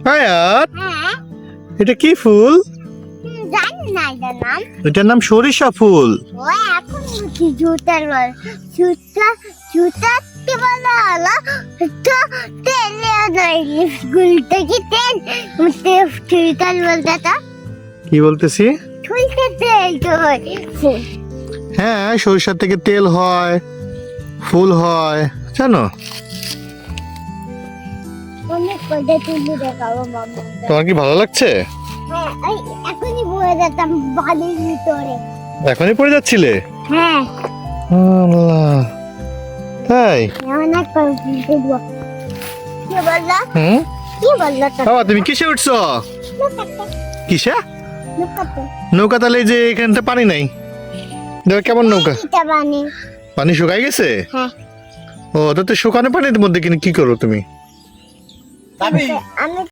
আয়াত, হ্যাঁ এটা কি ফুল? জানি না এটার নাম। এটার নাম সরিষা ফুল। ও এখন কি জুতার বল জুতা জুতা কি বলা হলো তো তেলে নাই গুলতে কি তেল মুতে জুতার বলতে তো কি বলতেছি? তুলতে তেল তো ফুল হ্যাঁ, সরিষার থেকে তেল হয়, ফুল হয়, জানো? অনেক করে তুলে দেখাবো মাম্মা। তোমার কি ভালো লাগছে? হ্যাঁ এই এখনই বলে যেতাম বাড়ির ভিতরে। এখনই পড়ে যাচ্ছিলে? হ্যাঁ আল্লাহ, তাই? অনেক করে তুলতে দিব। কি বললো হুম, কি বললো তো বাবা তুমি কিসে উঠছো? কিসে? নৌকা? তাহলে এই যে এখানটা পানি নাই, দেখো কেমন নৌকা। এটা বানি পানি শুকাই গেছে? হ্যাঁ ও, তো শুকানো পানির মধ্যে কি করো তুমি? আমি